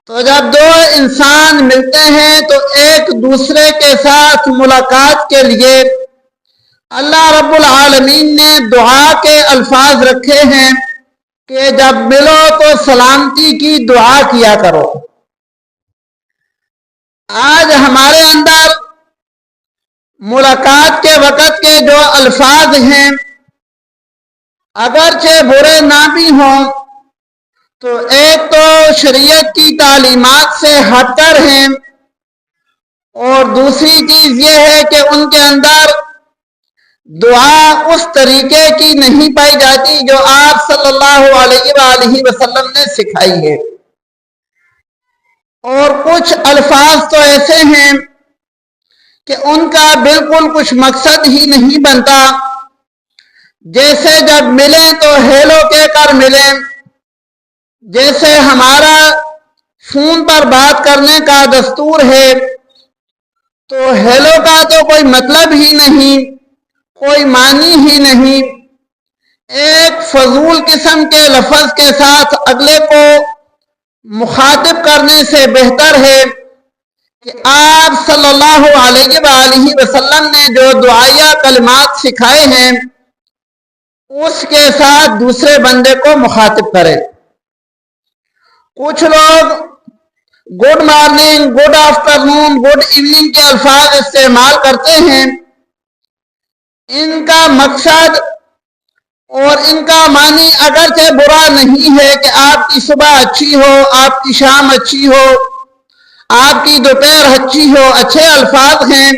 تو جب دو انسان ملتے ہیں تو ایک دوسرے کے ساتھ ملاقات کے لیے اللہ رب العالمین نے دعا کے الفاظ رکھے ہیں کہ جب ملو تو سلامتی کی دعا کیا کرو۔ آج ہمارے اندر ملاقات کے وقت کے جو الفاظ ہیں اگرچہ برے نہ بھی ہوں تو ایک تو شریعت کی تعلیمات سے ہٹ کر ہیں، اور دوسری چیز یہ ہے کہ ان کے اندر دعا اس طریقے کی نہیں پائی جاتی جو آپ صلی اللہ علیہ وآلہ وسلم نے سکھائی ہے۔ اور کچھ الفاظ تو ایسے ہیں کہ ان کا بالکل کچھ مقصد ہی نہیں بنتا، جیسے جب ملیں تو ہیلو کہہ کر ملیں، جیسے ہمارا فون پر بات کرنے کا دستور ہے تو ہیلو کا تو کوئی مطلب ہی نہیں، کوئی معنی ہی نہیں، ایک فضول قسم کے لفظ کے ساتھ اگلے کو مخاطب کرنے سے بہتر ہے کہ آپ صلی اللہ علیہ وآلہ وسلم نے جو دعائیہ کلمات سکھائے ہیں اس کے ساتھ دوسرے بندے کو مخاطب کرے۔ کچھ لوگ good morning, good afternoon, good evening کے الفاظ استعمال کرتے ہیں۔ ان کا مقصد اور ان کا معنی اگرچہ برا نہیں ہے کہ آپ کی صبح اچھی ہو، آپ کی شام اچھی ہو، آپ کی دوپہر اچھی ہو، اچھے الفاظ ہیں،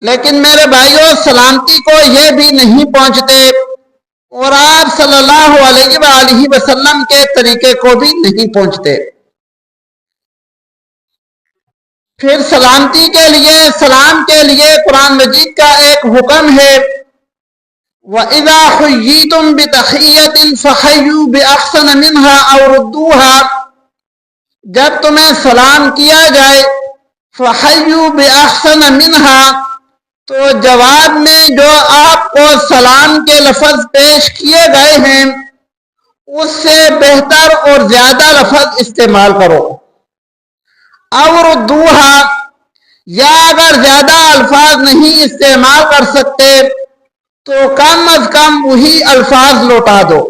لیکن میرے بھائیوں سلامتی کو یہ بھی نہیں پہنچتے اور آپ صلی اللہ علیہ وآلہ وسلم کے طریقے کو بھی نہیں پہنچتے۔ پھر سلامتی کے لیے، سلام کے لیے قرآن مجید کا ایک حکم ہے وَإِذَا حُيِّيتُم بِتَحِيَّةٍ فَحَيُّوا بِأَحْسَنَ مِنْهَا أَوْ رُدُّوهَا، جب تمہیں سلام کیا جائے فَحَيُّوا بِأَحْسَنَ مِنْهَا، تو جواب میں جو آپ کو سلام کے لفظ پیش کیے گئے ہیں اس سے بہتر اور زیادہ لفظ استعمال کرو۔ اور ردوہا، یا اگر زیادہ الفاظ نہیں استعمال کر سکتے تو کم از کم وہی الفاظ لوٹا دو۔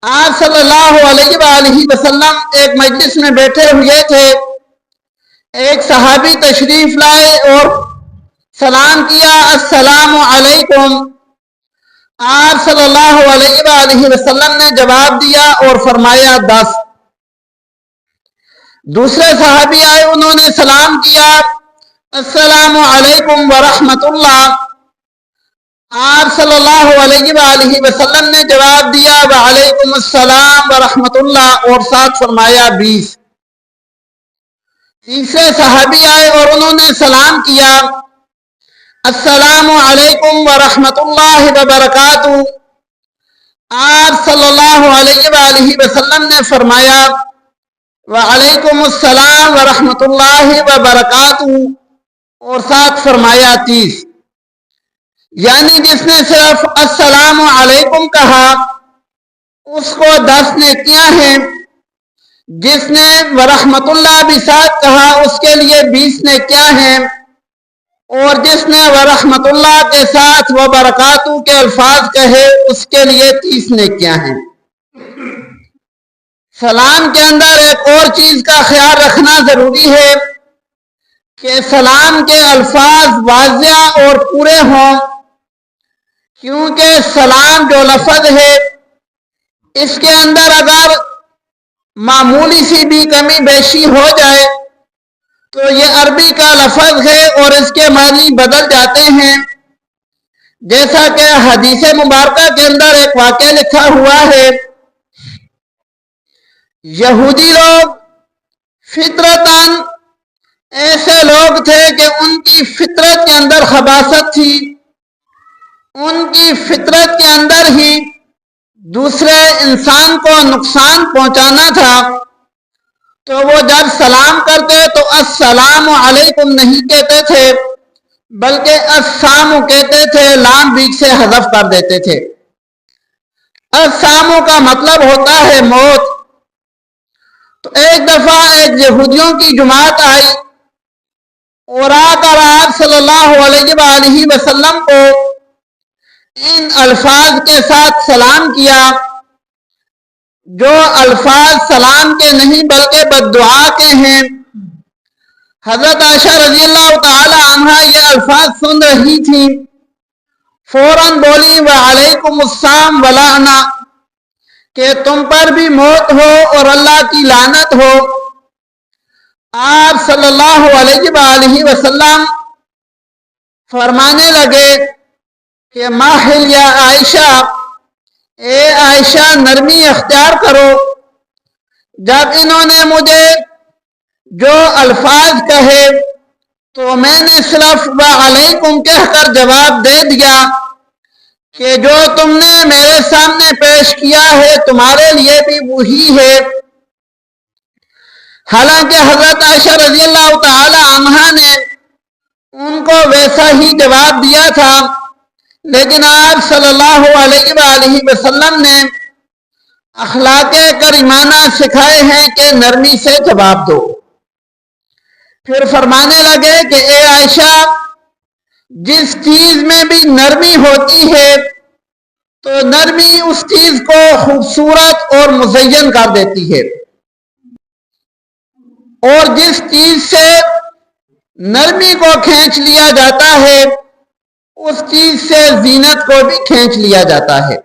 آپ صلی اللہ علیہ وآلہ وسلم ایک مجلس میں بیٹھے ہوئے تھے، ایک صحابی تشریف لائے اور سلام کیا، السلام علیکم۔ آپ صلی اللہ علیہ وآلہ وسلم نے جواب دیا اور فرمایا 10۔ دوسرے صحابی آئے، انہوں نے سلام کیا، السلام علیکم ورحمۃ اللہ۔ آپ صلی اللہ علیہ وآلہ وسلم نے جواب دیا وعلیکم السلام ورحمۃ اللہ اور ساتھ فرمایا 20۔ تیسرے صحابی آئے اور انہوں نے سلام کیا، السلام علیکم ورحمۃ اللہ وبرکاتہ۔ آپ صلی اللہ علیہ وآلہ وسلم نے فرمایا وعلیکم السلام ورحمۃ اللہ وبرکاتہ اور ساتھ فرمایا 30۔ یعنی جس نے صرف السلام علیکم کہا اس کو 10 نیکیاں ہیں، جس نے ورحمۃ اللہ بھی ساتھ کہا اس کے لیے 20 نیکیاں ہیں، اور جس نے ورحمۃ اللہ کے ساتھ وبرکاتہ کے الفاظ کہے اس کے لیے 30 نیکیاں ہیں۔ سلام کے اندر ایک اور چیز کا خیال رکھنا ضروری ہے کہ سلام کے الفاظ واضح اور پورے ہوں، کیونکہ سلام جو لفظ ہے اس کے اندر اگر معمولی سی بھی کمی بیشی ہو جائے تو یہ عربی کا لفظ ہے اور اس کے معنی بدل جاتے ہیں، جیسا کہ حدیث مبارکہ کے اندر ایک واقعہ لکھا ہوا ہے۔ یہودی لوگ فطرتاً ایسے لوگ تھے کہ ان کی فطرت کے اندر خباثت تھی، ان کی فطرت کے اندر ہی دوسرے انسان کو نقصان پہنچانا تھا، تو وہ جب سلام کرتے تو السلام علیکم نہیں کہتے تھے بلکہ السلام کہتے تھے، لام بیچ سے حذف کر دیتے تھے۔ السلام کا مطلب ہوتا ہے موت، تو ایک دفعہ ایک یہودیوں کی جماعت آئی اور آ کر آپ صلی اللہ علیہ وآلہ وسلم کو ان الفاظ کے ساتھ سلام کیا جو الفاظ سلام کے نہیں بلکہ بد دعا کے ہیں۔ حضرت عائشہ رضی اللہ تعالی عنہا یہ الفاظ سن رہی تھیں، فوراً بولی وعلیکم السلام ولعنہ، کہ تم پر بھی موت ہو اور اللہ کی لعنت ہو۔ آپ صلی اللہ علیہ وآلہ وسلم فرمانے لگے کہ ماحل یا عائشہ، اے عائشہ نرمی اختیار کرو۔ جب انہوں نے مجھے جو الفاظ کہے تو میں نے صرف وعلیکم کہہ کر جواب دے دیا کہ جو تم نے میرے سامنے پیش کیا ہے تمہارے لیے بھی وہی ہے۔ حالانکہ حضرت عائشہ رضی اللہ تعالی عنہا نے ان کو ویسا ہی جواب دیا تھا، لیکن آپ صلی اللہ علیہ وآلہ وسلم نے اخلاق کریمانہ سکھائے ہیں کہ نرمی سے جواب دو۔ پھر فرمانے لگے کہ اے عائشہ، جس چیز میں بھی نرمی ہوتی ہے تو نرمی اس چیز کو خوبصورت اور مزین کر دیتی ہے، اور جس چیز سے نرمی کو کھینچ لیا جاتا ہے اس چیز سے زینت کو بھی کھینچ لیا جاتا ہے۔